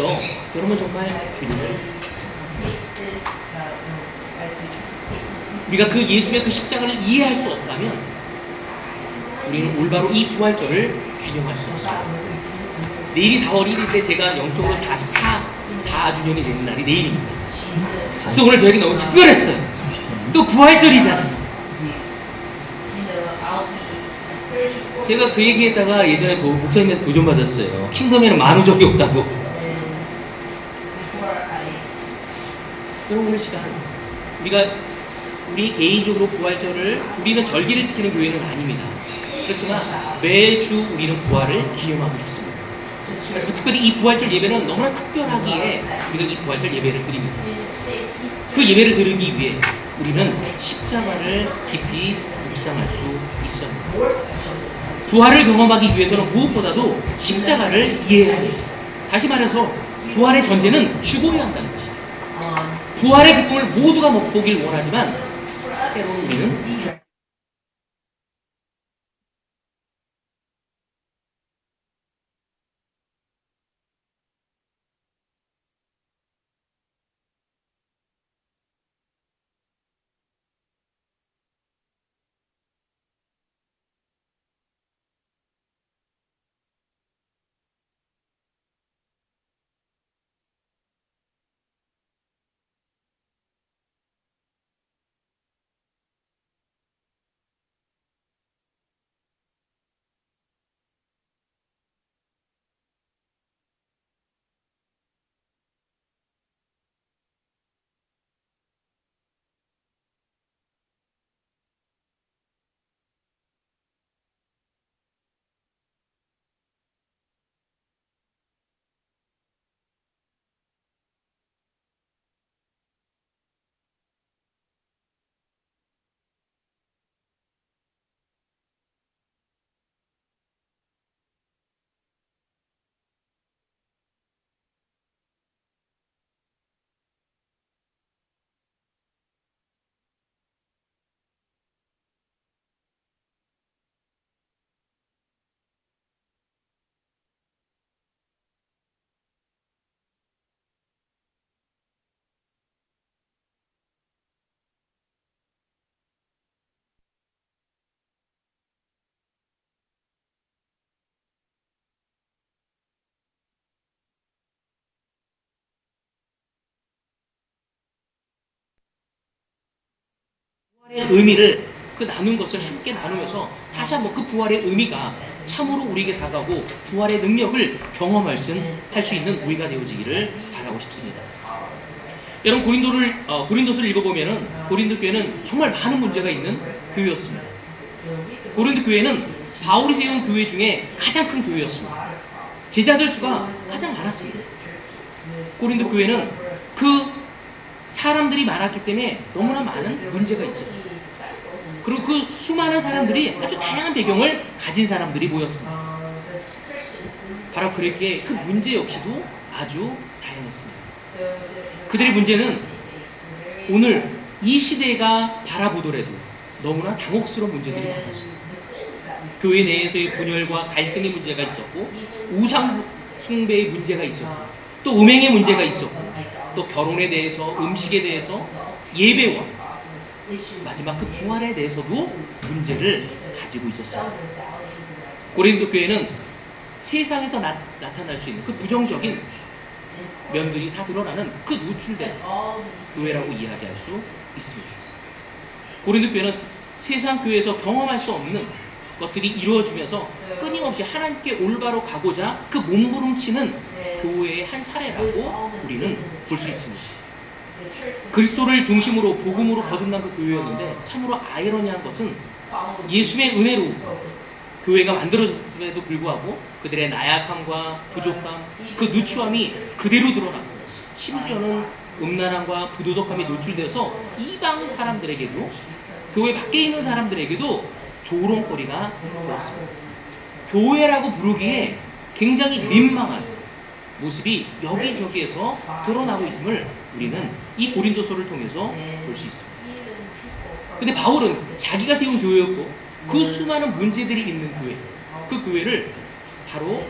이로써 여러분 정말 우리가 그 예수의 그 십자가를 이해할 수 없다면 우리는 올바로 이 부활절을 기념할 수 없습니다. 내일이 4월 1일 때 제가 영적으로 4주년이 되는 날이 내일입니다. 그래서 오늘 저에게 너무 특별했어요. 또 부활절이잖아요. 제가 그 얘기했다가 예전에 목사님한테 도전 받았어요. 킹덤에는 만우절이 없다고. 여러분 오늘 시간 우리 개인적으로 부활절을 우리는 절기를 지키는 교회는 아닙니다. 그렇지만 매주 우리는 부활을 기념하고 싶습니다. 하지만 특별히 이 부활절 예배는 너무나 특별하기에 우리가 이 부활절 예배를 드립니다. 그 예배를 드리기 위해 우리는 십자가를 깊이 묵상할 수 있어야 합니다. 부활을 경험하기 위해서는 무엇보다도 십자가를 이해해야 합니다. 다시 말해서 부활의 전제는 죽어야 한다는 것이죠. 부활의 기쁨을 모두가 맛보길 원하지만 때로는 우리는 부활의 의미를 나눈 것을 함께 나누면서 다시 한번 그 부활의 의미가 참으로 우리에게 다가오고 부활의 능력을 경험할 수 있는 우리가 되어지기를 바라고 싶습니다. 여러분 고린도서를 읽어보면은 고린도 교회는 정말 많은 문제가 있는 교회였습니다. 고린도 교회는 바울이 세운 교회 중에 가장 큰 교회였습니다. 제자들 수가 가장 많았습니다. 고린도 교회는 그 사람들이 많았기 때문에 너무나 많은 문제가 있었죠. 그리고 그 수많은 사람들이 아주 다양한 배경을 가진 사람들이 모였습니다. 바로 그렇기에 그 문제 역시도 아주 다양했습니다. 그들의 문제는 오늘 이 시대가 바라보더라도 너무나 당혹스러운 문제들이 많았습니다. 교회 내에서의 분열과 갈등의 문제가 있었고, 우상 숭배의 문제가 있었고, 또 음행의 문제가 있었고, 또 결혼에 대해서, 음식에 대해서, 예배와 마지막 그 부활에 대해서도 문제를 가지고 있었습니다. 고린도 교회는 세상에서 나타날 수 있는 그 부정적인 면들이 다 드러나는 그 노출된 교회라고 이야기할 수 있습니다. 고린도 교회는 세상 교회에서 경험할 수 없는 것들이 이루어지면서 끊임없이 하나님께 올바로 가고자 그 몸부림치는 교회의 한 사례라고 우리는 볼 수 있습니다. 그리스도를 중심으로 복음으로 거듭난 그 교회였는데 참으로 아이러니한 것은 예수의 은혜로 교회가 만들어졌음에도 불구하고 그들의 나약함과 부족함, 그 누추함이 그대로 드러나고 심지어는 음란함과 부도덕함이 노출돼서 이방 사람들에게도 교회 밖에 있는 사람들에게도 조롱거리가 되었습니다. 교회라고 부르기에 굉장히 민망한 모습이 여기저기에서 드러나고 있음을 우리는 이 고린도서를 통해서 볼 수 있습니다. 근데 바울은 자기가 세운 교회였고 그 수많은 문제들이 있는 교회, 그 교회를 바로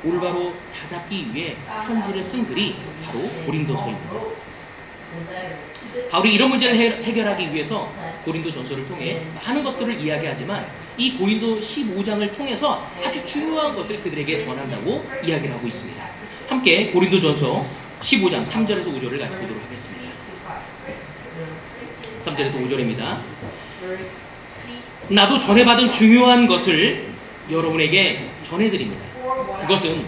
올바로 다잡기 위해 편지를 쓴 글이 바로 고린도서입니다. 바울이 이런 문제를 해결하기 위해서 고린도 전서를 통해 많은 것들을 이야기하지만 이 고린도 15장을 통해서 아주 중요한 것을 그들에게 전한다고 이야기를 하고 있습니다. 함께 고린도 전서 15장 3절에서 5절을 같이 보도록 하겠습니다. 3절에서 5절입니다. 나도 전해받은 중요한 것을 여러분에게 전해드립니다. 그것은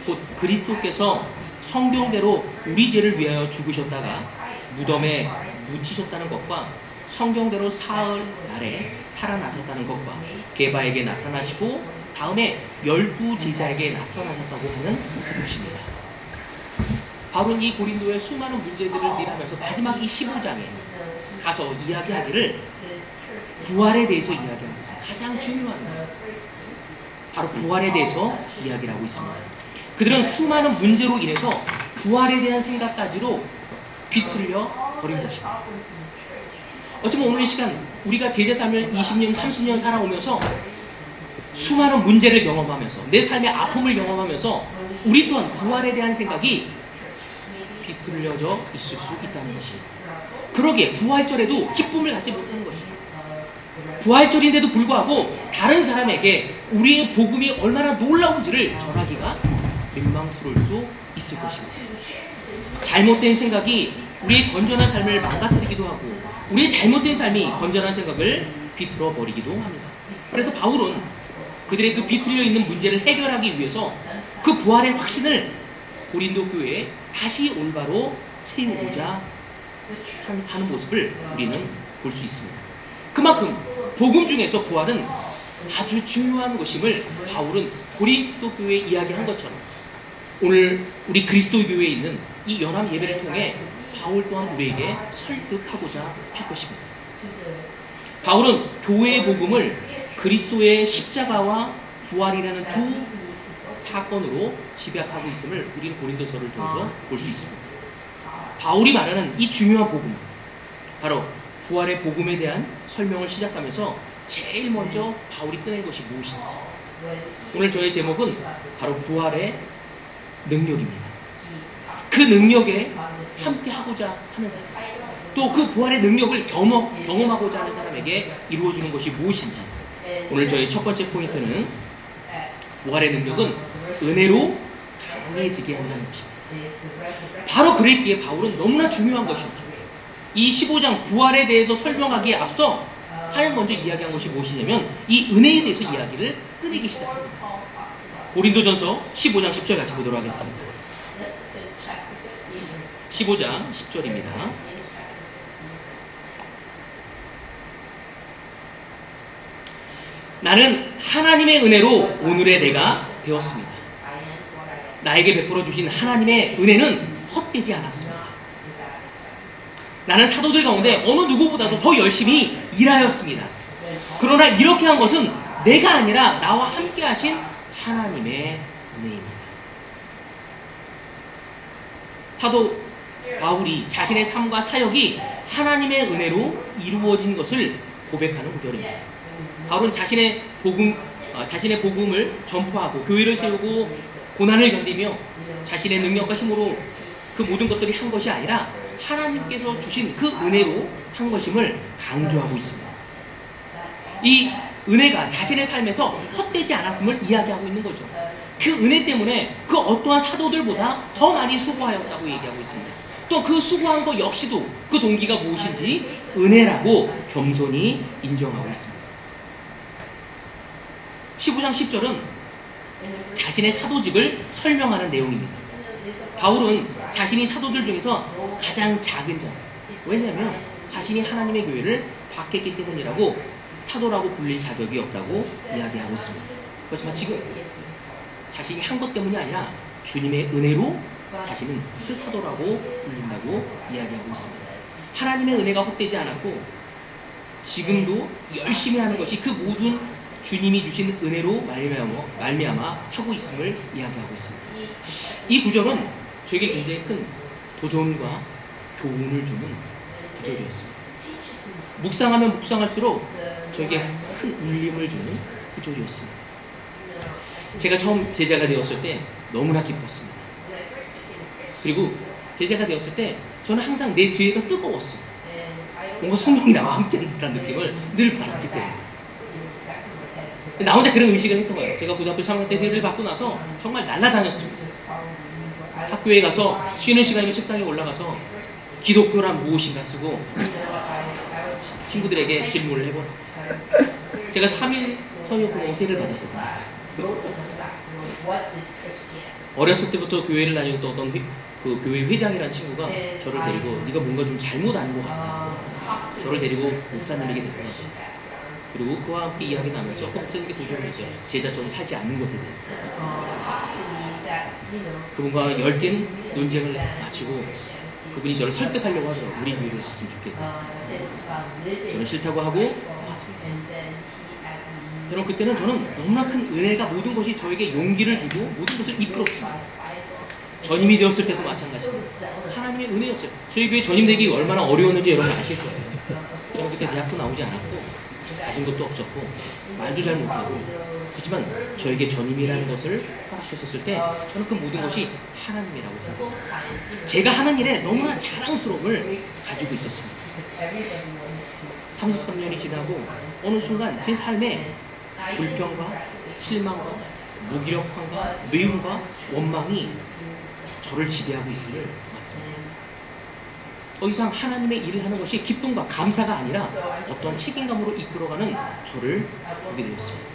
곧 그리스도께서 성경대로 우리 죄를 위하여 죽으셨다가 무덤에 묻히셨다는 것과 성경대로 사흘 날에 살아나셨다는 것과 게바에게 나타나시고 다음에 12제자에게 나타나셨다고 하는 것입니다. 바울은 이 고린도의 수많은 문제들을 일하면서 마지막 이 15장에 가서 이야기하기를 부활에 대해서 이야기하는 거죠. 가장 중요한 것. 바로 부활에 대해서 이야기를 하고 있습니다. 그들은 수많은 문제로 인해서 부활에 대한 생각까지로 비틀려 버린 것입니다. 어쩌면 오늘 이 시간 우리가 제자 삶을 20년, 30년 살아오면서 수많은 문제를 경험하면서 내 삶의 아픔을 경험하면서 우리 또한 부활에 대한 생각이 비틀려져 있을 수 있다는 것입니다. 그러기에 부활절에도 기쁨을 갖지 못하는 것이죠. 부활절인데도 불구하고 다른 사람에게 우리의 복음이 얼마나 놀라운지를 전하기가 민망스러울 수 있을 것입니다. 잘못된 생각이 우리의 건전한 삶을 망가뜨리기도 하고 우리의 잘못된 삶이 건전한 생각을 비틀어 버리기도 합니다. 그래서 바울은 그들의 그 비틀려 있는 문제를 해결하기 위해서 그 부활의 확신을 고린도 교회에 다시 올바로 세우고자 하는 모습을 우리는 볼 수 있습니다. 그만큼 복음 중에서 부활은 아주 중요한 것임을 바울은 고린도 교회에 이야기한 것처럼 오늘 우리 그리스도 교회에 있는 이 연합 예배를 통해 바울 또한 우리에게 설득하고자 할 것입니다. 바울은 교회의 복음을 그리스도의 십자가와 부활이라는 두 사건으로 집약하고 있음을 우리는 고린도서를 통해서 볼 수 있습니다. 바울이 말하는 이 중요한 복음, 바로 부활의 복음에 대한 설명을 시작하면서 제일 먼저 바울이 꺼낸 것이 무엇인지, 오늘 저의 제목은 바로 부활의 능력입니다. 그 능력에 함께 하고자 하는 사람, 또 그 부활의 능력을 경험하고자 하는 사람에게 이루어주는 것이 무엇인지, 오늘 저의 첫 번째 포인트는 부활의 능력은 은혜로 강해지게 한다는 것입니다. 바로 그랬기에 바울은 너무나 중요한 것이죠. 이 15장 부활에 대해서 설명하기에 앞서 가장 먼저 이야기한 것이 무엇이냐면 이 은혜에 대해서 이야기를 꺼내기 시작합니다. 고린도전서 15장 10절 같이 보도록 하겠습니다. 15장 10절입니다. 나는 하나님의 은혜로 오늘의 내가 되었습니다. 나에게 베풀어 주신 하나님의 은혜는 헛되지 않았습니다. 나는 사도들 가운데 어느 누구보다도 더 열심히 일하였습니다. 그러나 이렇게 한 것은 내가 아니라 나와 함께 하신 하나님의 은혜입니다. 사도 바울이 자신의 삶과 사역이 하나님의 은혜로 이루어진 것을 고백하는 구절입니다. 바울은 자신의 복음을 전파하고 교회를 세우고 고난을 견디며 자신의 능력과 힘으로 그 모든 것들이 한 것이 아니라 하나님께서 주신 그 은혜로 한 것임을 강조하고 있습니다. 이 은혜가 자신의 삶에서 헛되지 않았음을 이야기하고 있는 거죠. 그 은혜 때문에 그 어떠한 사도들보다 더 많이 수고하였다고 얘기하고 있습니다. 또 그 수고한 것 역시도 그 동기가 무엇인지 은혜라고 겸손히 인정하고 있습니다. 15장 10절은 자신의 사도직을 설명하는 내용입니다. 바울은 자신이 사도들 중에서 가장 작은 자, 왜냐하면 자신이 하나님의 교회를 받겠기 때문이라고 사도라고 불릴 자격이 없다고 이야기하고 있습니다. 그렇지만 지금 자신이 한 것 때문이 아니라 주님의 은혜로 자신은 그 사도라고 불린다고 이야기하고 있습니다. 하나님의 은혜가 헛되지 않았고 지금도 열심히 하는 것이 그 모든 주님이 주신 은혜로 말미암아 하고 있음을 이야기하고 있습니다. 이 구절은 저에게 굉장히 큰 도전과 교훈을 주는 구절이었습니다. 묵상하면 묵상할수록 저에게 큰 울림을 주는 구절이었습니다. 제가 처음 제자가 되었을 때 너무나 기뻤습니다. 그리고 제자가 되었을 때 저는 항상 내 뒤에가 뜨거웠어요. 뭔가 성령이 나와 함께하는 듯한 느낌을 늘 받았기 때문에. 나 혼자 그런 의식을 했던 거예요. 제가 고등학교 3학년 때 세례를 받고 나서 정말 날아다녔습니다. 학교에 가서 쉬는 시간이면 책상에 올라가서 기독교란 무엇인가 쓰고 친구들에게 질문을 해보라고. 제가 3일 서유고 세례를 받았거든요. 어렸을 때부터 교회를 다니고 어떤 그 교회 회장이라는 친구가 저를 데리고 네가 뭔가 좀 잘못 아는 것 같다. 저를 데리고 목사님에게 데리고 갔어요. 그리고 그와 함께 이야기 나면서 목사님께 도전을 했어요. 제자처럼 살지 않는 것에 대해서. 그분과 10개는 논쟁을 마치고 그분이 저를 설득하려고 하더라고요. 우리 교회를 갔으면 좋겠다. 저는 싫다고 하고 왔습니다. 여러분, 그때는 저는 너무나 큰 은혜가 모든 것이 저에게 용기를 주고 모든 것을 이끌었습니다. 전임이 되었을 때도 마찬가지입니다. 하나님의 은혜였어요. 저희 교회 전임 되기 얼마나 어려웠는지 여러분 아실 거예요. 저는 그때 대학도 나오지 않았고 가진 것도 없었고 말도 잘 못하고, 그렇지만 저에게 전임이라는 것을 허락했었을 때 저는 그 모든 것이 하나님이라고 생각했습니다. 제가 하는 일에 너무나 자랑스러움을 가지고 있었습니다. 33년이 지나고 어느 순간 제 삶에 불평과 실망과 무기력함과 미움과 원망이 저를 지배하고 있음을 봤습니다. 더 이상 하나님의 일을 하는 것이 기쁨과 감사가 아니라 어떠한 책임감으로 이끌어가는 저를 보게 되었습니다.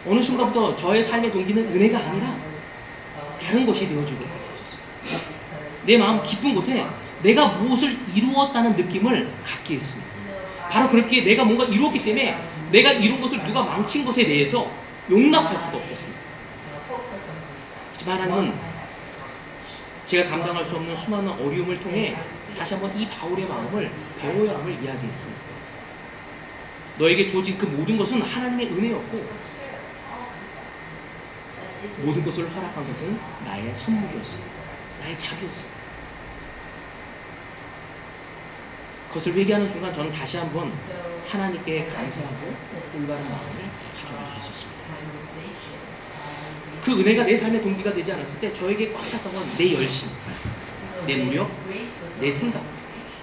어느 순간부터 저의 삶의 동기는 은혜가 아니라 다른 것이 되어지고 있었습니다. 내 마음 깊은 곳에 내가 무엇을 이루었다는 느낌을 갖게 했습니다. 바로 그렇게 내가 뭔가 이루었기 때문에 내가 이룬 것을 누가 망친 것에 대해서 용납할 수가 없었습니다. 하지만 하나님은 제가 감당할 수 없는 수많은 어려움을 통해 다시 한번 이 바울의 마음을 배워야 함을 이야기했습니다. 너에게 주어진 그 모든 것은 하나님의 은혜였고 모든 것을 허락한 것은 나의 선물이었습니다. 나의 자비였습니다. 그것을 회개하는 순간 저는 다시 한번 하나님께 감사하고 올바른 마음을 가져갈 수 있었습니다. 그 은혜가 내 삶의 동기가 되지 않았을 때 저에게 꽉 찼던 건 내 열심, 내 노력, 내 생각,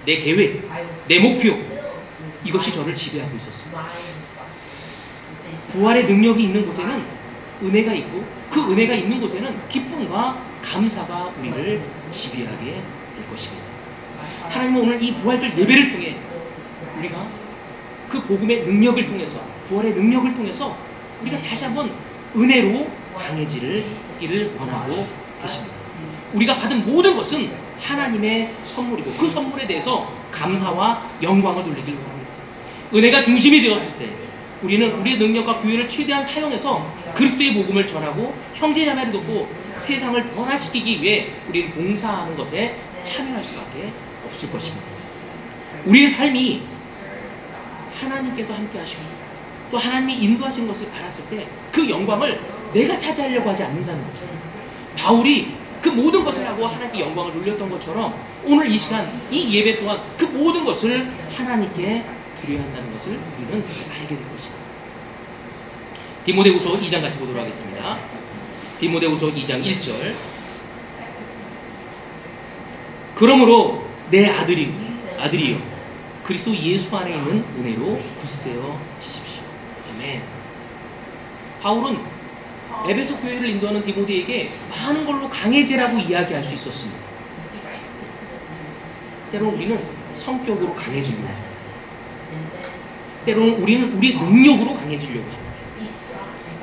내 계획, 내 목표, 이것이 저를 지배하고 있었습니다. 부활의 능력이 있는 곳에는 은혜가 있고 그 은혜가 있는 곳에는 기쁨과 감사가 우리를 지배하게 될 것입니다. 하나님은 오늘 이 부활절 예배를 통해 우리가 그 복음의 능력을 통해서, 부활의 능력을 통해서 우리가 다시 한번 은혜로 강해지기를 원하고 계십니다. 우리가 받은 모든 것은 하나님의 선물이고 그 선물에 대해서 감사와 영광을 돌리길 원합니다. 은혜가 중심이 되었을 때 우리는 우리의 능력과 교회를 최대한 사용해서 그리스도의 복음을 전하고 형제자매를 돕고 세상을 변화시키기 위해 우리는 봉사하는 것에 참여할 수밖에 없을 것입니다. 우리의 삶이 하나님께서 함께 하시고 또 하나님이 인도하신 것을 알았을 때 그 영광을 내가 차지하려고 하지 않는다는 거죠. 바울이 그 모든 것을 하고 하나님께 영광을 돌렸던 것처럼 오늘 이 시간, 이 예배 동안 그 모든 것을 하나님께 드려야 한다는 것을 우리는 알게 될 것입니다. 디모데후서 2장 같이 보도록 하겠습니다. 디모데후서 2장 1절. 그러므로 내 아들이여 그리스도 예수 안에 있는 은혜로 굳세어 지십시오. 아멘. 바울은 에베소 교회를 인도하는 디모데에게 많은 걸로 강해지라고 이야기할 수 있었습니다. 때로는 우리는 성격으로 강해지려고 합니다. 때로는 우리는 우리의 능력으로 강해지려고 합니다.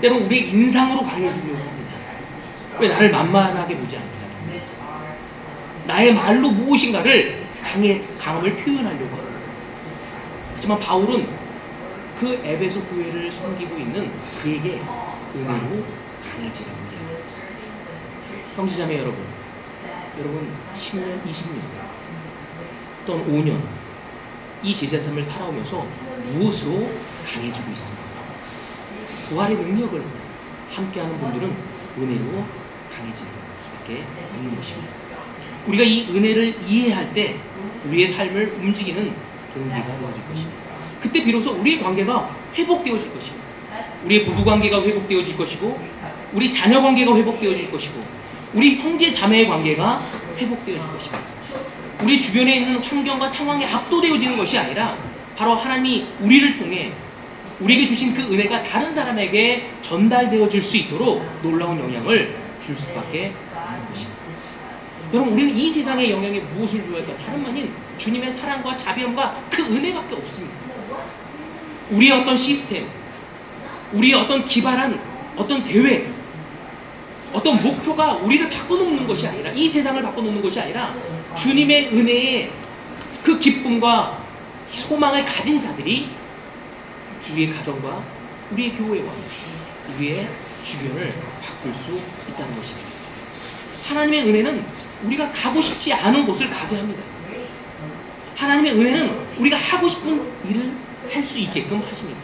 때로는 우리의 인상으로 강해지려고 합니다. 왜 나를 만만하게 보지 않게 하기 위해서. 나의 말로 무엇인가를 강함을 표현하려고 합니다. 하지만 바울은 그 에베소 교회를 섬기고 있는 그에게 은혜로 강해지라고 이야기했습니다. 형제자매 여러분 10년, 20년 또는 5년 이 제자 삶을 살아오면서 무엇으로 강해지고 있습니까? 부활의 능력을 함께하는 분들은 은혜로 강해지는 수밖에 없는 것입니다. 우리가 이 은혜를 이해할 때 우리의 삶을 움직이는 동기가 되어질 것입니다. 그때 비로소 우리의 관계가 회복되어질 것입니다. 우리의 부부관계가 회복되어질 것이고 우리 자녀관계가 회복되어질 것이고 우리 형제 자매의 관계가 회복되어질 것입니다. 우리 주변에 있는 환경과 상황에 압도되어지는 것이 아니라 바로 하나님이 우리를 통해 우리에게 주신 그 은혜가 다른 사람에게 전달되어질 수 있도록 놀라운 영향을 줄 수밖에 없는 것입니다. 여러분, 우리는 이 세상의 영향에 무엇을 줘야 할까? 다름 아닌 주님의 사랑과 자비함과 그 은혜밖에 없습니다. 우리의 어떤 시스템, 우리의 어떤 기발한 어떤 계획, 어떤 목표가 우리를 바꿔놓는 것이 아니라, 이 세상을 바꿔놓는 것이 아니라 주님의 은혜의 그 기쁨과 소망을 가진 자들이 우리의 가정과 우리의 교회와 우리의 주변을 바꿀 수 있다는 것입니다. 하나님의 은혜는 우리가 가고 싶지 않은 곳을 가게 합니다. 하나님의 은혜는 우리가 하고 싶은 일을 할 수 있게끔 하십니다.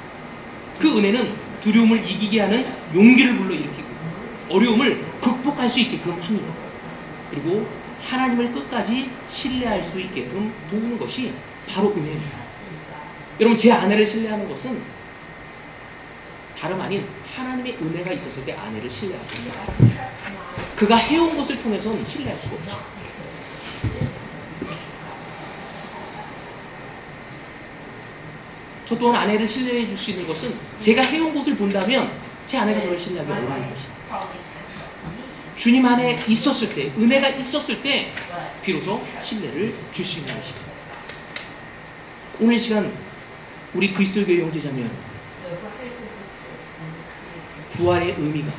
그 은혜는 두려움을 이기게 하는 용기를 불러일으키고 어려움을 극복할 수 있게끔 합니다. 그리고 하나님을 끝까지 신뢰할 수 있게끔 도우는 것이 바로 은혜입니다. 여러분, 제 아내를 신뢰하는 것은 다름 아닌 하나님의 은혜가 있었을 때 아내를 신뢰할 수 있어요. 그가 해온 것을 통해서는 신뢰할 수가 없죠. 저 또한 아내를 신뢰해 줄 수 있는 것은 제가 해온 것을 본다면 제 아내가 저를 신뢰하기 어려운 것입니다. 주님 안에 있었을 때, 은혜가 있었을 때 비로소 신뢰를 줄 수 있는 것입니다. 오늘 시간 우리 그리스도교회 형제자매 여러분, 부활의 의미가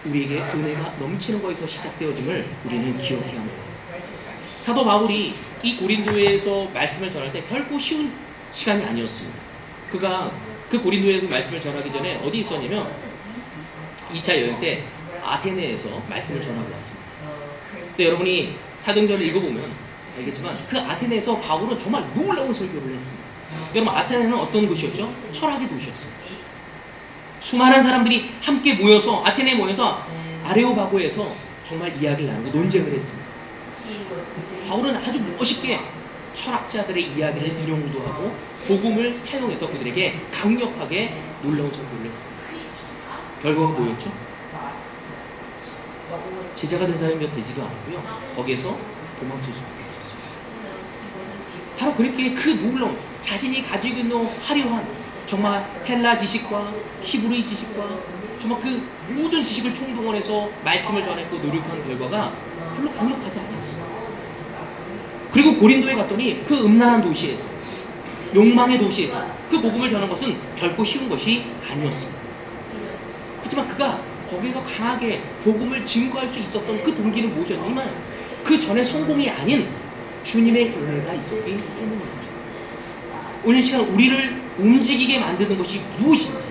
우리에게 은혜가 넘치는 것에서 시작되어짐을 우리는 기억해야 합니다. 사도 바울이 이 고린도에서 말씀을 전할 때 결코 쉬운 시간이 아니었습니다. 그가 그 고린도에서 말씀을 전하기 전에 어디 있었냐면 2차 여행 때 아테네에서 말씀을 전하고 왔습니다. 또 여러분이 사도행전을 읽어보면 알겠지만 그 아테네에서 바울은 정말 놀라운 설교를 했습니다. 여러분, 아테네는 어떤 곳이었죠? 철학의 도시였습니다. 수많은 사람들이 함께 모여서 아테네에 모여서 아레오바고에서 정말 이야기를 나누고 논쟁을 했습니다. 바울은 아주 멋있게 철학자들의 이야기를 인용도 하고 복음을 사용해서 그들에게 강력하게 놀라운 선포를 했습니다. 결과가 뭐였죠? 제자가 된 사람이 몇 되지도 않았고요. 거기에서 도망칠 수밖에 없었습니다. 바로 그렇게 그 놀라운 자신이 가지고 있는 화려한 정말 헬라 지식과 히브리 지식과 정말 그 모든 지식을 총동원해서 말씀을 전했고 노력한 결과가 별로 강력하지 않았습니다. 그리고 고린도에 갔더니 그 음란한 도시에서, 욕망의 도시에서 그 복음을 전한 것은 결코 쉬운 것이 아니었습니다. 그렇지만 그가 거기서 강하게 복음을 증거할 수 있었던 그 동기는 무엇이었냐면 그 전에 성공이 아닌 주님의 은혜가 있었기 때문입니다. 오늘 시간 우리를 움직이게 만드는 것이 무엇인지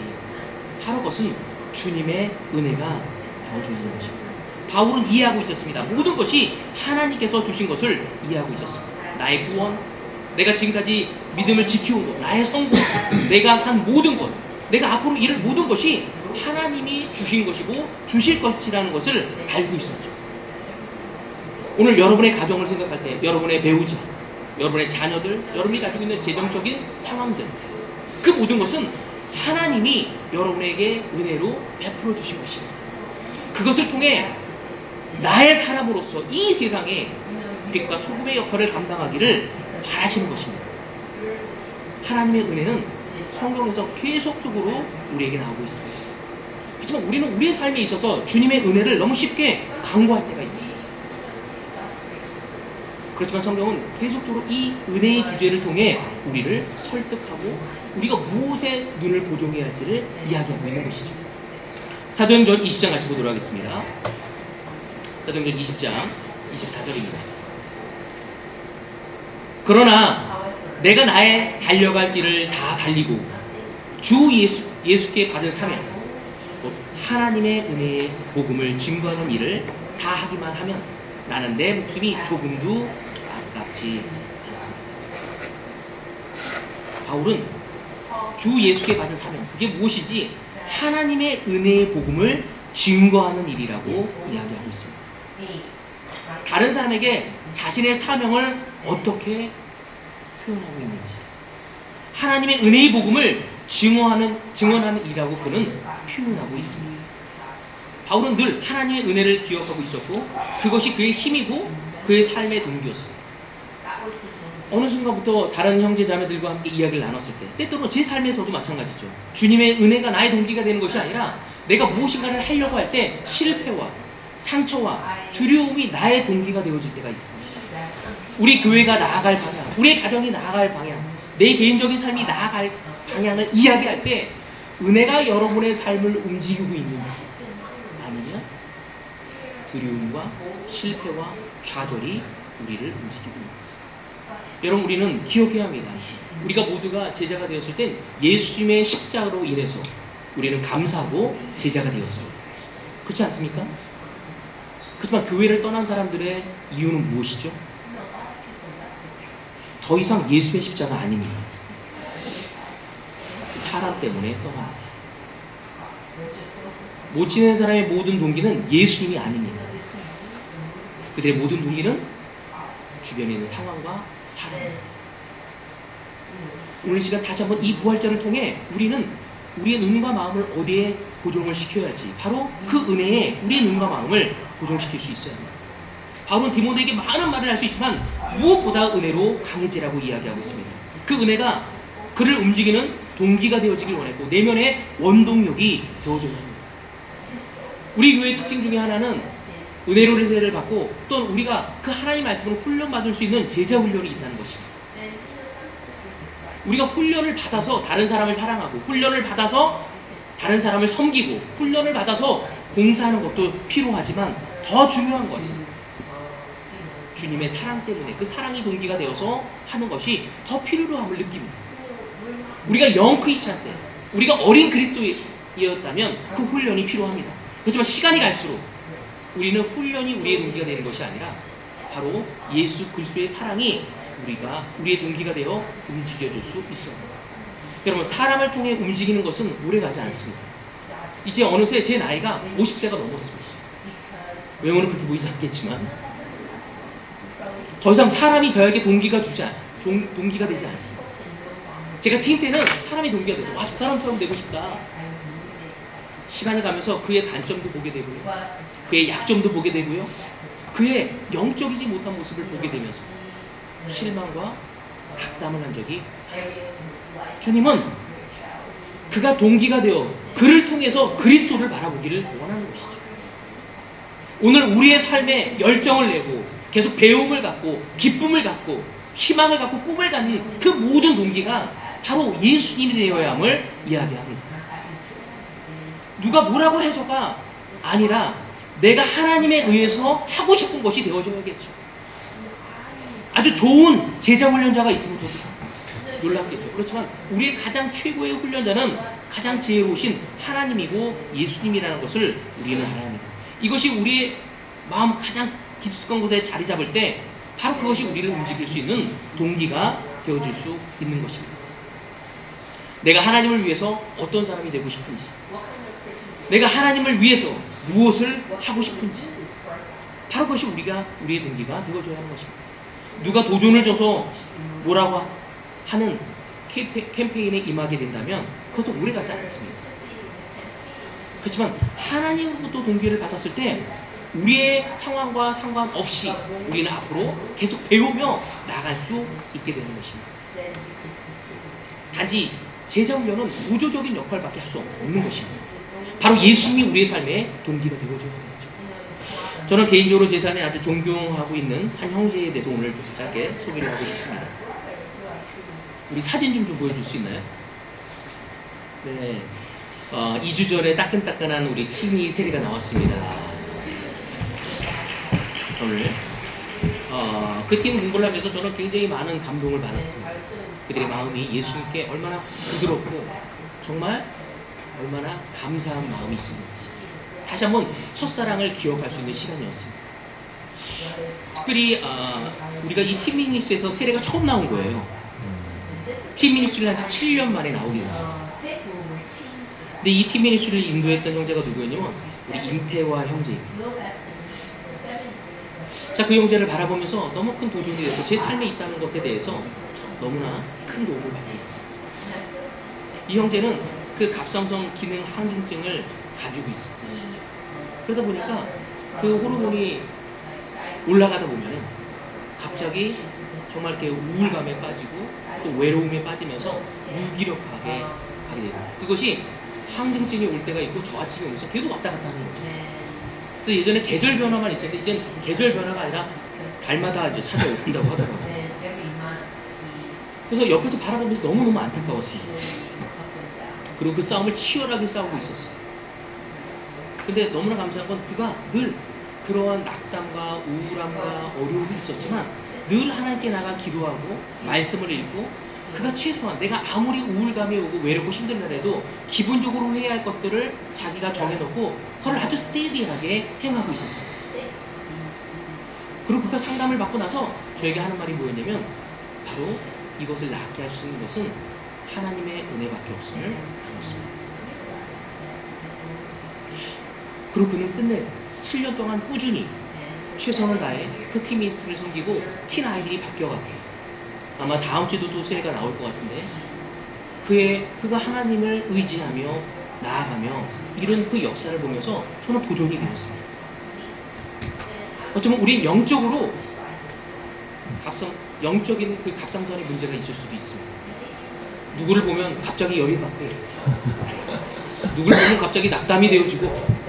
바로 그것은 주님의 은혜가 되어주는 것입니다. 바울은 이해하고 있었습니다. 모든 것이 하나님께서 주신 것을 이해하고 있었습니다. 나의 구원, 내가 지금까지 믿음을 지켜온 것, 나의 성공, 내가 한 모든 것, 내가 앞으로 이룰 모든 것이 하나님이 주신 것이고 주실 것이라는 것을 알고 있었죠. 오늘 여러분의 가정을 생각할 때 여러분의 배우자, 여러분의 자녀들, 여러분이 가지고 있는 재정적인 상황들, 그 모든 것은 하나님이 여러분에게 은혜로 베풀어 주신 것입니다. 그것을 통해 나의 사람으로서 이 세상에 빛과 소금의 역할을 감당하기를 바라시는 것입니다. 하나님의 은혜는 성경에서 계속적으로 우리에게 나오고 있습니다. 하지만 우리는 우리의 삶에 있어서 주님의 은혜를 너무 쉽게 간과할 때가 있습니다. 그렇지만 성경은 계속적으로 이 은혜의 주제를 통해 우리를 설득하고 우리가 무엇에 눈을 고정해야 할지를 이야기하고 있는 것이죠. 사도행전 20장 같이 보도록 하겠습니다. 사도행전 20장 24절입니다. 그러나 내가 나의 달려갈 길을 다 달리고 주 예수께 받은 사명, 곧 하나님의 은혜의 복음을 증거하는 일을 다 하기만 하면 나는 내 목숨이 조금도 아깝지 않습니다. 바울은 주 예수께 받은 사명, 그게 무엇이지? 하나님의 은혜의 복음을 증거하는 일이라고 이야기하고 있습니다. 다른 사람에게 자신의 사명을 어떻게 표현하고 있는지, 하나님의 은혜의 복음을 증언하는 일이라고 그는 표현하고 있습니다. 바울은 늘 하나님의 은혜를 기억하고 있었고 그것이 그의 힘이고 그의 삶의 동기였습니다. 어느 순간부터 다른 형제 자매들과 함께 이야기를 나눴을 때 때때로 제 삶에서도 마찬가지죠. 주님의 은혜가 나의 동기가 되는 것이 아니라 내가 무엇인가를 하려고 할 때 실패와 상처와 두려움이 나의 동기가 되어질 때가 있습니다. 우리 교회가 나아갈 방향, 우리 가정이 나아갈 방향, 내 개인적인 삶이 나아갈 방향을 이야기할 때 은혜가 여러분의 삶을 움직이고 있는지 아니면 두려움과 실패와 좌절이 우리를 움직이고 있는지. 여러분, 우리는 기억해야 합니다. 우리가 모두가 제자가 되었을 땐 예수님의 십자가로 인해서 우리는 감사하고 제자가 되었습니다. 그렇지 않습니까? 그렇지만 교회를 떠난 사람들의 이유는 무엇이죠? 더 이상 예수의 십자가 아닙니다. 사람 때문에 떠납니다. 못 지내는 사람의 모든 동기는 예수님이 아닙니다. 그들의 모든 동기는 주변에 있는 상황과 사람입니다. 오늘 시간 다시 한번 이 부활절을 통해 우리는 우리의 눈과 마음을 어디에 고정을 시켜야 할지, 바로 그 은혜에 우리의 눈과 마음을 고정시킬 수 있어야 합니다. 바울은 디모데에게 많은 말을 할 수 있지만 무엇보다 은혜로 강해지라고 이야기하고 있습니다. 그 은혜가 그를 움직이는 동기가 되어지길 원했고 내면의 원동력이 되어줘야 합니다. 우리 교회의 특징 중에 하나는 은혜를 받고 또 우리가 그 하나님 말씀으로 훈련받을 수 있는 제자 훈련이 있다는 것입니다. 우리가 훈련을 받아서 다른 사람을 사랑하고 훈련을 받아서 다른 사람을 섬기고 훈련을 받아서 봉사하는 것도 필요하지만 더 중요한 것은 주님의 사랑 때문에 그 사랑이 동기가 되어서 하는 것이 더 필요로 함을 느낍니다. 우리가 영 크리스찬 때 우리가 어린 그리스도였다면 그 훈련이 필요합니다. 그렇지만 시간이 갈수록 우리는 훈련이 우리의 동기가 되는 것이 아니라 바로 예수 그리스도의 사랑이 우리의 동기가 되어 움직여줄 수 있어요. 여러분, 사람을 통해 움직이는 것은 오래가지 않습니다. 이제 어느새 제 나이가 50세가 넘었습니다. 외모는 그렇게 보이지 않겠지만 더 이상 사람이 저에게 동기가 되지 않습니다. 제가 팀 때는 사람이 동기가 돼서 와, 저 사람처럼 되고 싶다. 시간이 가면서 그의 단점도 보게 되고요, 그의 약점도 보게 되고요, 그의 영적이지 못한 모습을 보게 되면서 실망과 낙담을 한 적이 많습니다. 주님은 그가 동기가 되어 그를 통해서 그리스도를 바라보기를 원하는 것이죠. 오늘 우리의 삶에 열정을 내고 계속 배움을 갖고 기쁨을 갖고 희망을 갖고 꿈을 갖는 그 모든 동기가 바로 예수님이 되어야 함을 이야기합니다. 누가 뭐라고 해서가 아니라 내가 하나님에 의해서 하고 싶은 것이 되어져야겠죠. 아주 좋은 제자 훈련자가 있으면 더 놀랍겠죠. 그렇지만 우리의 가장 최고의 훈련자는 가장 지혜로우신 하나님이고 예수님이라는 것을 우리는 알아야 합니다. 이것이 우리의 마음 가장 깊숙한 곳에 자리 잡을 때 바로 그것이 우리를 움직일 수 있는 동기가 되어질 수 있는 것입니다. 내가 하나님을 위해서 어떤 사람이 되고 싶은지, 내가 하나님을 위해서 무엇을 하고 싶은지, 바로 그것이 우리의 동기가 되어줘야 하는 것입니다. 누가 도전을 줘서 뭐라고 하는 캠페인에 임하게 된다면 그것은 오래가지 않습니다. 그렇지만 하나님으로부터 동기를 받았을 때 우리의 상황과 상관없이 우리는 앞으로 계속 배우며 나갈 수 있게 되는 것입니다. 단지 제자 훈련은 우조적인 역할밖에 할 수 없는 것입니다. 바로 예수님이 우리의 삶의 동기가 되어줘야 되는 거죠. 저는 개인적으로 제 삶에 아주 존경하고 있는 한 형제에 대해서 오늘 좀 짧게 소개를 하고 싶습니다. 우리 사진 좀 보여줄 수 있나요? 네, 2주 전에 따끈따끈한 우리 티니 세리가 나왔습니다. 오늘 그 팀 공부를 하면서 저는 굉장히 많은 감동을 받았습니다. 그들의 마음이 예수님께 얼마나 부드럽고 정말 얼마나 감사한 마음이 있었는지 다시 한번 첫사랑을 기억할 수 있는 시간이었습니다. 특별히 우리가 이 팀미니스에서 세례가 처음 나온 거예요. 팀미니스를 한 지 7년 만에 나오게 됐습니다. 근데 이 팀미니스를 인도했던 형제가 누구였냐면 우리 임태화 형제입니다. 자, 그 형제를 바라보면서 너무 큰 도전이 되고 제 삶에 있다는 것에 대해서 너무나 큰 도움을 받고 있습니다. 이 형제는 그 갑상선 기능 항진증을 가지고 있어요. 그러다 보니까 그 호르몬이 올라가다 보면은 갑자기 정말 이렇게 우울감에 빠지고 또 외로움에 빠지면서 무기력하게 가게 됩니다. 그것이 항진증이 올 때가 있고 저하증이 오면서 계속 왔다 갔다 하는 거죠. 그래서 예전에 계절 변화만 있었는데 이젠 계절 변화가 아니라 달마다 이제 찾아온다고 하더라고요. 그래서 옆에서 바라보면서 너무너무 안타까웠습니다. 그리고 그 싸움을 치열하게 싸우고 있었어요. 근데 너무나 감사한 건 그가 늘 그러한 낙담과 우울함과 어려움이 있었지만 늘 하나님께 나가 기도하고 말씀을 읽고 그가 최소한 내가 아무리 우울감이 오고 외롭고 힘들더라도 기본적으로 해야 할 것들을 자기가 정해놓고 그걸 아주 스테디하게 행하고 있었어요. 그리고 그가 상담을 받고 나서 저에게 하는 말이 뭐였냐면 바로 이것을 낫게 할 수 있는 것은 하나님의 은혜밖에 없음을 알았습니다. 그리고 그는 끝내 7년 동안 꾸준히 최선을 다해 그 팀을 섬기고 팀 아이들이 바뀌어가고 아마 다음 주에도 또 세례가 나올 것 같은데 그가 하나님을 의지하며 나아가며 이런 그 역사를 보면서 저는 도전이 되었습니다. 어쩌면 우린 영적으로 영적인 그 갑상선에 문제가 있을 수도 있습니다. 누구를 보면 갑자기 열이 받고 누구를 보면 갑자기 낙담이 되어지고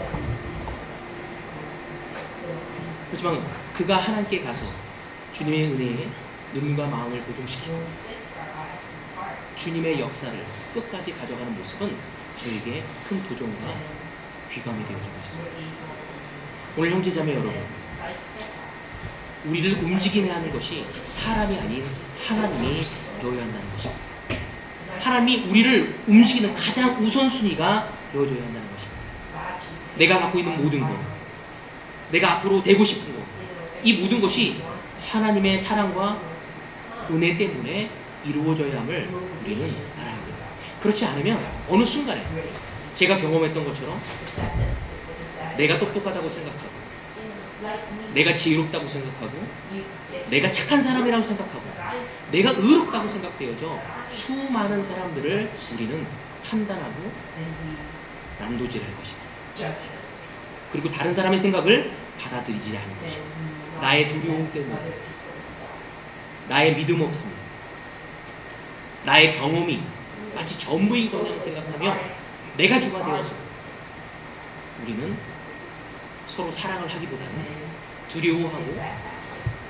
하지만 그가 하나님께 가서 주님의 은혜에 눈과 마음을 고정시키고 주님의 역사를 끝까지 가져가는 모습은 저에게 큰 도전과 귀감이 되어주고 있습니다. 오늘 형제자매 여러분, 우리를 움직이게 하는 것이 사람이 아닌 하나님이 되어야 한다는 것입니다. 하나님이 우리를 움직이는 가장 우선순위가 되어줘야 한다는 것입니다. 내가 갖고 있는 모든 것, 내가 앞으로 되고 싶은 것, 이 모든 것이 하나님의 사랑과 은혜 때문에 이루어져야 함을 우리는 알아야 합니다. 그렇지 않으면 어느 순간에 제가 경험했던 것처럼 내가 똑똑하다고 생각하고 내가 지혜롭다고 생각하고 내가 착한 사람이라고 생각하고 내가 의롭다고 생각되어져 수많은 사람들을 우리는 판단하고 난도질할 것입니다. 그리고 다른 사람의 생각을 받아들이지 않는 것입니다. 나의 두려움 때문에 나의 믿음 없음 나의 경험이 마치 전부인 거냐고 생각하며 내가 주가 되어서 우리는 서로 사랑을 하기보다는 두려워하고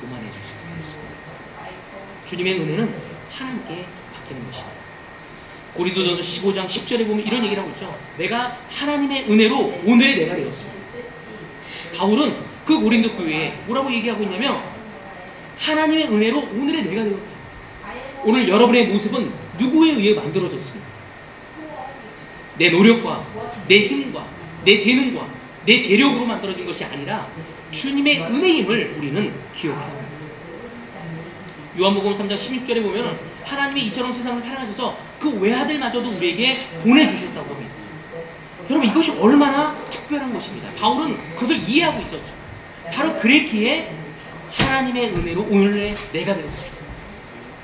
그만해질 수 있습니다. 주님의 은혜는 하나님께 맡기는 것입니다. 고린도전서 15장 10절에 보면 이런 얘기를 하고 있죠. 내가 하나님의 은혜로 오늘의 내가 되었습니다. 바울은 그 고린도 교회에 뭐라고 얘기하고 있냐면 하나님의 은혜로 오늘의 내가 되었다. 오늘 여러분의 모습은 누구에 의해 만들어졌습니까? 내 노력과 내 힘과 내 재능과 내 재력으로 만들어진 것이 아니라 주님의 은혜임을 우리는 기억해야 합니다. 요한복음 3장 16절에 보면 하나님이 이처럼 세상을 사랑하셔서 그 외아들마저도 우리에게 보내주셨다고 합니다. 여러분 이것이 얼마나 특별한 것입니다. 바울은 그것을 이해하고 있었죠. 바로 그랬기에 하나님의 은혜로 오늘의 내가 되었습니다.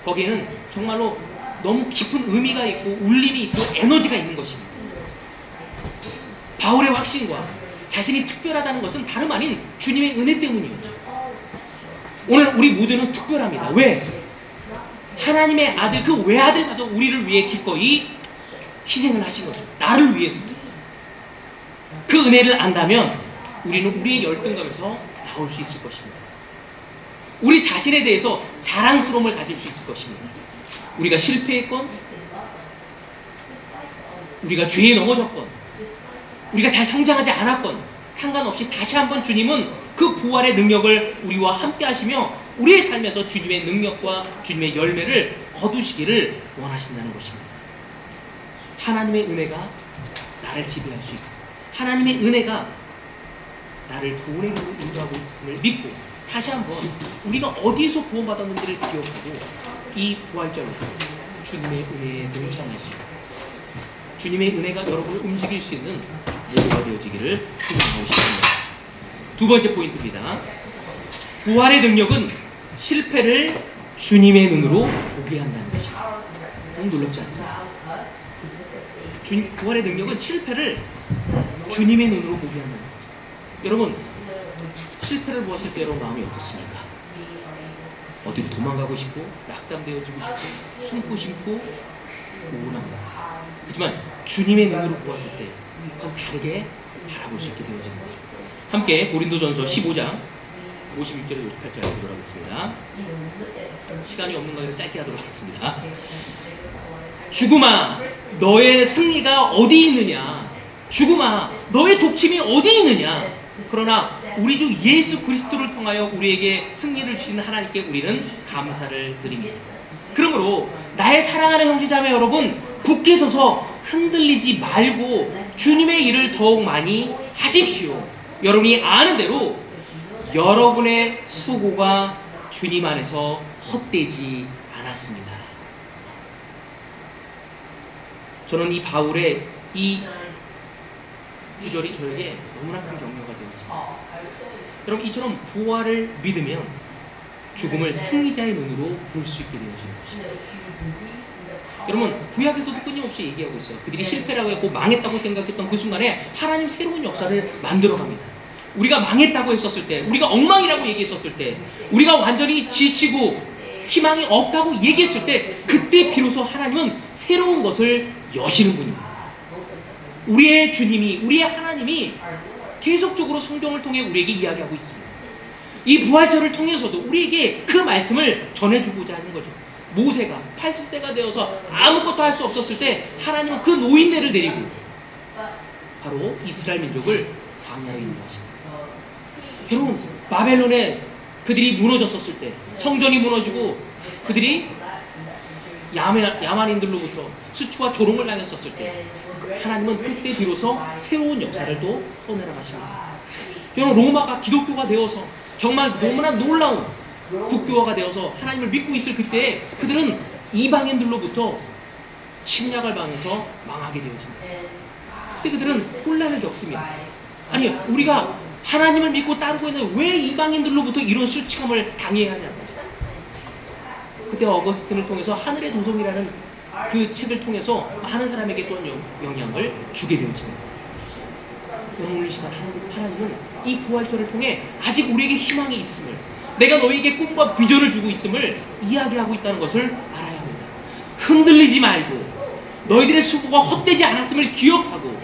거기에는 정말로 너무 깊은 의미가 있고 울림이 있고 에너지가 있는 것입니다. 바울의 확신과 자신이 특별하다는 것은 다름 아닌 주님의 은혜 때문이었죠. 오늘 우리 모두는 특별합니다. 왜? 하나님의 아들 그 외아들마저 우리를 위해 기꺼이 희생을 하신 거죠. 나를 위해서. 그 은혜를 안다면 우리는 우리의 열등감에서 나올 수 있을 것입니다. 우리 자신에 대해서 자랑스러움을 가질 수 있을 것입니다. 우리가 실패했건 우리가 죄에 넘어졌건 우리가 잘 성장하지 않았건 상관없이 다시 한번 주님은 그 부활의 능력을 우리와 함께 하시며 우리의 삶에서 주님의 능력과 주님의 열매를 거두시기를 원하신다는 것입니다. 하나님의 은혜가 나를 지배할 수 있고 하나님의 은혜가 나를 구원의 길로 인도하고 있음을 믿고 다시 한번 우리가 어디에서 구원받았는지를 기억하고 이 부활절로 주님의 은혜에 동참할 수 있고 주님의 은혜가 여러분을 움직일 수 있는 모두가 되어지기를 축원하고 싶습니다. 두 번째 포인트입니다. 부활의 능력은 실패를 주님의 눈으로 보게 한다는 것입니다. 너무 놀랍지 않습니까? 부활의 능력은 실패를 주님의 눈으로 보게 하는. 여러분, 실패를 보았을 때 여러분 마음이 어떻습니까? 어디로 도망가고 싶고, 낙담되어지고 싶고, 숨고 싶고, 우울합니다. 하지만 주님의 눈으로 보았을 때 더 다르게 바라볼 수 있게 되어지는 거죠. 함께 고린도전서 15장 56절에 58절에 보도록 하겠습니다. 시간이 없는 관계로 짧게 하도록 하겠습니다. 죽음아, 너의 승리가 어디 있느냐? 죽음아, 너의 독침이 어디 있느냐? 그러나 우리 주 예수 그리스도를 통하여 우리에게 승리를 주신 하나님께 우리는 감사를 드립니다. 그러므로 나의 사랑하는 형제자매 여러분, 굳게 서서 흔들리지 말고 주님의 일을 더욱 많이 하십시오. 여러분이 아는 대로 여러분의 수고가 주님 안에서 헛되지 않았습니다. 저는 이 바울의 이 구절이 저에게 너무나 큰 격려가 되었습니다. 여러분, 이처럼 부활을 믿으면 죽음을 승리자의 눈으로 볼 수 있게 되어지는 것입니다. 여러분, 구약에서도 끊임없이 얘기하고 있어요. 그들이 실패라고 했고 망했다고 생각했던 그 순간에 하나님 새로운 역사를 만들어갑니다. 우리가 망했다고 했었을 때, 우리가 엉망이라고 얘기했었을 때, 우리가 완전히 지치고 희망이 없다고 얘기했을 때, 그때 비로소 하나님은 새로운 것을 여시는 분입니다. 우리의 주님이, 우리의 하나님이 계속적으로 성경을 통해 우리에게 이야기하고 있습니다. 이 부활절을 통해서도 우리에게 그 말씀을 전해주고자 하는 거죠. 모세가 80세가 되어서 아무것도 할 수 없었을 때 하나님은 그 노인네를 데리고 바로 이스라엘 민족을 광야로 인도하십니다. 여러분, 바벨론에 그들이 무너졌었을 때, 성전이 무너지고 그들이 야만인들로부터 수치와 조롱을 당했었을 때, 하나님은 그때 비로소 새로운 역사를 또 손해라 하십니다. 여러분, 로마가 기독교가 되어서 정말 너무나 놀라운 국교화가 되어서 하나님을 믿고 있을 그때 그들은 이방인들로부터 침략을 당해서 망하게 되어집니다. 그때 그들은 혼란을 겪습니다. 아니, 우리가 하나님을 믿고 따르고 있는데 왜 이방인들로부터 이런 수치감을 당해야 하냐고. 그때 어거스틴을 통해서 하늘의 도성이라는 그 책을 통해서 많은 사람에게 또 영향을 주게 되어집니다. 오늘 이 시간 하나님은 이 부활절을 통해 아직 우리에게 희망이 있음을, 내가 너희에게 꿈과 비전을 주고 있음을 이야기하고 있다는 것을 알아야 합니다. 흔들리지 말고 너희들의 수고가 헛되지 않았음을 기억하고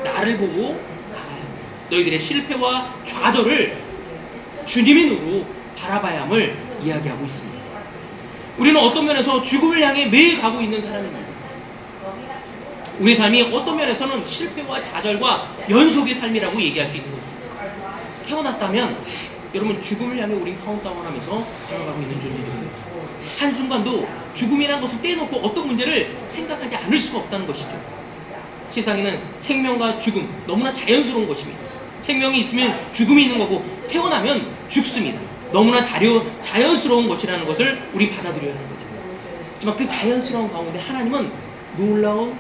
나를 보고 나가야 합니다. 너희들의 실패와 좌절을 주님의 눈으로 바라봐야 함을 이야기하고 있습니다. 우리는 어떤 면에서 죽음을 향해 매일 가고 있는 사람입니다. 우리의 삶이 어떤 면에서는 실패와 좌절과 연속의 삶이라고 얘기할 수 있는 거죠. 태어났다면 여러분, 죽음을 향해 우린 카운트다운하면서 걸어가고 있는 존재들입니다. 한순간도 죽음이라는 것을 떼놓고 어떤 문제를 생각하지 않을 수가 없다는 것이죠. 세상에는 생명과 죽음, 너무나 자연스러운 것입니다. 생명이 있으면 죽음이 있는 거고 태어나면 죽습니다. 너무나 자연스러운 것이라는 것을 우리 받아들여야 하는 거죠. 하지만 그 자연스러운 가운데 하나님은 놀라운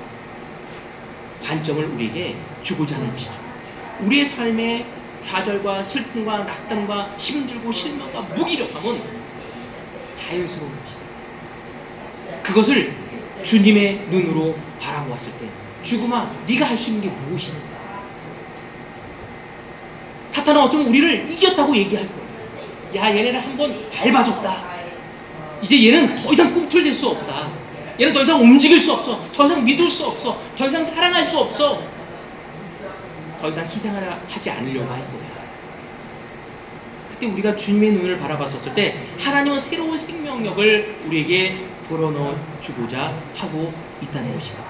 관점을 우리에게 주고자 하는 것이죠. 우리의 삶의 좌절과 슬픔과 낙담과 힘들고 실망과 무기력함은 자연스러운 것이다. 그것을 주님의 눈으로 바라보았을 때, 죽음아, 네가 할 수 있는 게 무엇이냐? 사탄은 어쩌면 우리를 이겼다고 얘기할 거예요. 야, 얘네를 한번 밟아줬다. 이제 얘는 더 이상 꿈틀댈 수 없다. 얘는 더 이상 움직일 수 없어. 더 이상 믿을 수 없어. 더 이상 사랑할 수 없어. 더 이상 희생을 하지 않으려고 할 거야. 그때 우리가 주님의 눈을 바라봤었을 때 하나님은 새로운 생명력을 우리에게 불어넣어 주고자 하고 있다는 것입니다.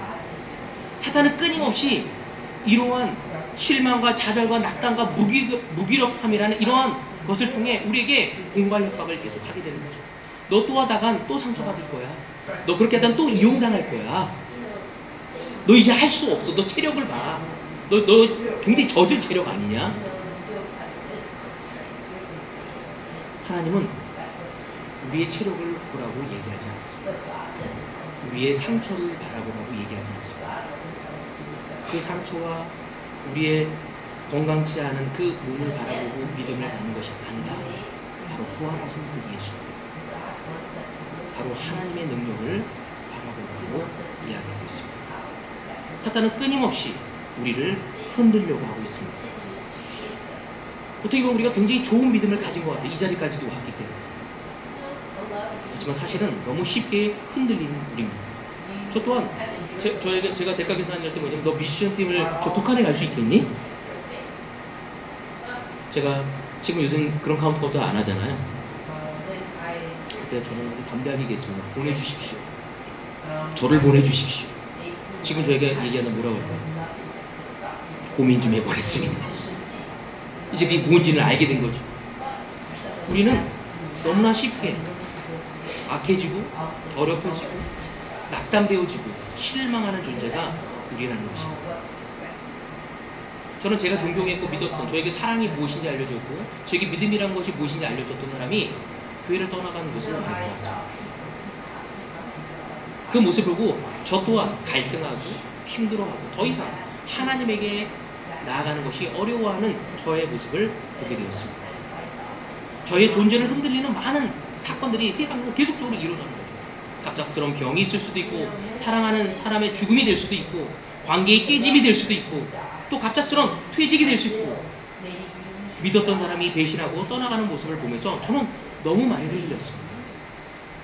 사탄은 끊임없이 이러한 실망과 좌절과 낙담과 무기력함이라는 이러한 것을 통해 우리에게 공갈 협박을 계속 하게 되는 거죠. 너 또 하다간 또 상처받을 거야. 너 그렇게 하다간 또 이용당할 거야. 너 이제 할 수 없어. 너 체력을 봐. 너 굉장히 젖은 체력 아니냐? 하나님은 우리의 체력을 보라고 얘기하지 않습니다. 우리의 상처를 바라보라고 얘기하지 않습니다. 그 상처와 우리의 건강치 않은 그 몸을 바라보고 믿음을 갖는 것이 아니라 바로 부활하신 그 예수, 바로 하나님의 능력을 바라보라고 이야기하고 있습니다. 사탄은 끊임없이 우리를 흔들려고 하고 있습니다. 어떻게 보면 우리가 굉장히 좋은 믿음을 가진 것 같아요. 이 자리까지도 왔기 때문에. 그렇지만 사실은 너무 쉽게 흔들리는 우리입니다. 저 또한 제가 대가 계산할 때 뭐냐면 너 미션팀을 저 북한에 갈 수 있겠니? 제가 지금 요즘 그런 카운터도 안 하잖아요. 그때 저는 아주 담대하게 얘기했습니다. 보내주십시오. 저를 보내주십시오. 지금 저에게 얘기하는 뭐라고 할까요? 고민 좀 해보겠습니다. 이제 그게 뭔지는 알게 된 거죠. 우리는 너무나 쉽게 악해지고 더럽혀지고 낙담되어지고 실망하는 존재가 우리라는 것입니다. 저는 제가 존경했고 믿었던, 저에게 사랑이 무엇인지 알려줬고 저에게 믿음이란 것이 무엇인지 알려줬던 사람이 교회를 떠나가는 모습을 많이 보았습니다. 그 모습을 보고 저 또한 갈등하고 힘들어하고 더 이상 하나님에게 나아가는 것이 어려워하는 저의 모습을 보게 되었습니다. 저의 존재를 흔들리는 많은 사건들이 세상에서 계속적으로 일어나는 거죠. 갑작스러운 병이 있을 수도 있고 사랑하는 사람의 죽음이 될 수도 있고 관계의 깨짐이 될 수도 있고 또 갑작스러운 퇴직이 될 수 있고 믿었던 사람이 배신하고 떠나가는 모습을 보면서 저는 너무 많이 흔들렸습니다.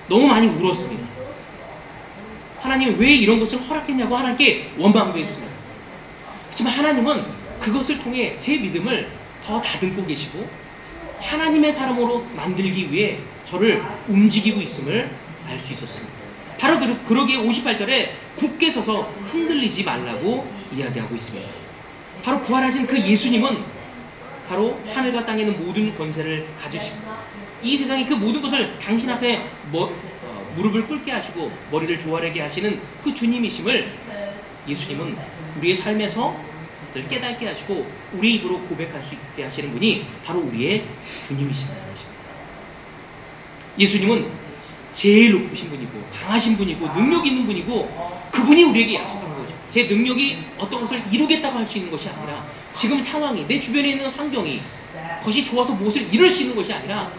너무 많이 울었습니다. 하나님이 왜 이런 것을 허락했냐고 하나님께 원망도 했습니다. 그렇지만 하나님은 그것을 통해 제 믿음을 더 다듬고 계시고 하나님의 사람으로 만들기 위해 저를 움직이고 있음을 알 수 있었습니다. 바로 그러기에 58절에 굳게 서서 흔들리지 말라고 이야기하고 있습니다. 바로 부활하신 그 예수님은 바로 하늘과 땅에 있는 모든 권세를 가지시고 이 세상의 그 모든 것을 당신 앞에 무릎을 꿇게 하시고 머리를 조아리게 하시는 그 주님이심을 예수님은 우리의 삶에서 그것을 깨닫게 하시고 우리 입으로 고백할 수 있게 하시는 분이 바로 우리의 주님이시라는 것입니다. 예수님은 제일 높으신 분이고 강하신 분이고 능력 있는 분이고 그분이 우리에게 약속한 거죠. 제 능력이 어떤 것을 이루겠다고 할 수 있는 것이 아니라 지금 상황이 내 주변에 있는 환경이 그것이 좋아서 무엇을 이룰 수 있는 것이 아니라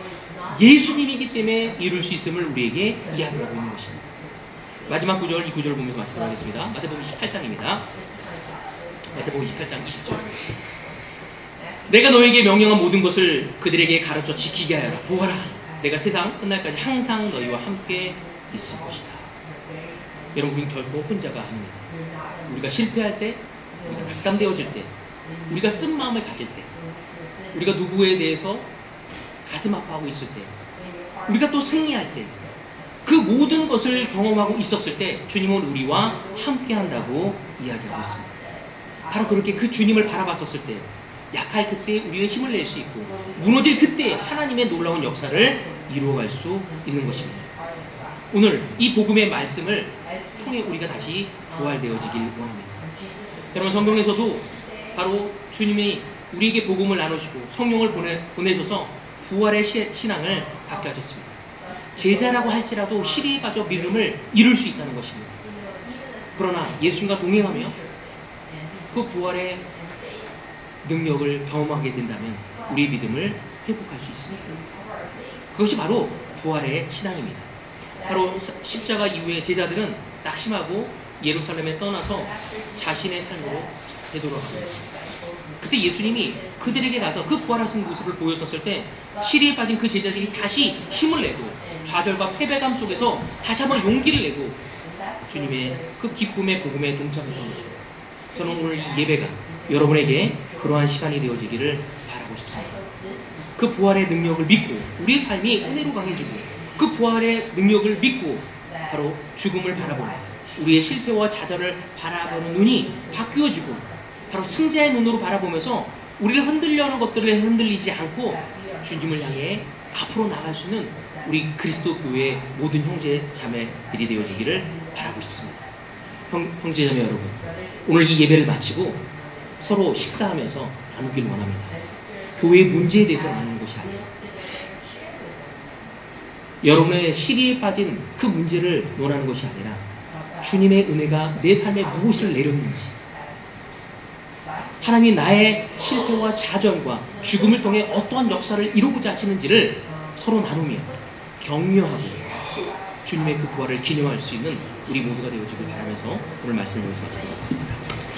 예수님이기 때문에 이룰 수 있음을 우리에게 이야기하고 있는 것입니다. 마지막 구절, 이 구절을 보면서 마치도록 하겠습니다. 마태복음 28장입니다. 마태복음 28장 20절. 내가 너에게 명령한 모든 것을 그들에게 가르쳐 지키게 하여라. 보아라. 내가 세상 끝날까지 항상 너희와 함께 있을 것이다. 여러분, 우리는 결코 혼자가 아닙니다. 우리가 실패할 때, 우리가 낙담되어질 때, 우리가 쓴 마음을 가질 때, 우리가 누구에 대해서 가슴 아파하고 있을 때, 우리가 또 승리할 때, 그 모든 것을 경험하고 있었을 때 주님은 우리와 함께 한다고 이야기하고 있습니다. 바로 그렇게 그 주님을 바라봤었을 때 약할 그때 우리는 힘을 낼 수 있고 무너질 그때 하나님의 놀라운 역사를 이루어갈 수 있는 것입니다. 오늘 이 복음의 말씀을 통해 우리가 다시 부활되어지길 원합니다. 여러분, 성경에서도 바로 주님이 우리에게 복음을 나누시고 성령을 보내셔서 부활의 신앙을 갖게 하셨습니다. 제자라고 할지라도 시리에 빠져 믿음을 이룰 수 있다는 것입니다. 그러나 예수님과 동행하며 그 부활의 능력을 경험하게 된다면 우리의 믿음을 회복할 수 있습니다. 그것이 바로 부활의 신앙입니다. 바로 십자가 이후에 제자들은 낙심하고 예루살렘에 떠나서 자신의 삶으로 되돌아가게 됐습니다. 그때 예수님이 그들에게 가서 그 부활하신 모습을 보였었을 때 시리에 빠진 그 제자들이 다시 힘을 내고 좌절과 패배감 속에서 다시 한번 용기를 내고 주님의 그 기쁨의 복음에 동참했던 것입니다. 저는 오늘 이 예배가 여러분에게 그러한 시간이 되어지기를 바라고 싶습니다. 그 부활의 능력을 믿고 우리의 삶이 은혜로 강해지고 그 부활의 능력을 믿고 바로 죽음을 바라보는 우리의 실패와 좌절을 바라보는 눈이 바뀌어지고 바로 승자의 눈으로 바라보면서 우리를 흔들려는 것들을 흔들리지 않고 주님을 향해 앞으로 나갈 수 있는 우리 그리스도 교회의 모든 형제 자매들이 되어지기를 바라고 싶습니다. 형제 자매 여러분, 오늘 이 예배를 마치고 서로 식사하면서 나누길 원합니다. 교회의 문제에 대해서 나누는 것이 아니라 여러분의 시리에 빠진 그 문제를 논하는 것이 아니라 주님의 은혜가 내 삶에 무엇을 내렸는지, 하나님이 나의 실패와 좌절과 죽음을 통해 어떠한 역사를 이루고자 하시는지를 서로 나누며 격려하고 주님의 그 부활을 기념할 수 있는 우리 모두가 되어주길 바라면서 오늘 말씀을 여기서 마치도록 하겠습니다.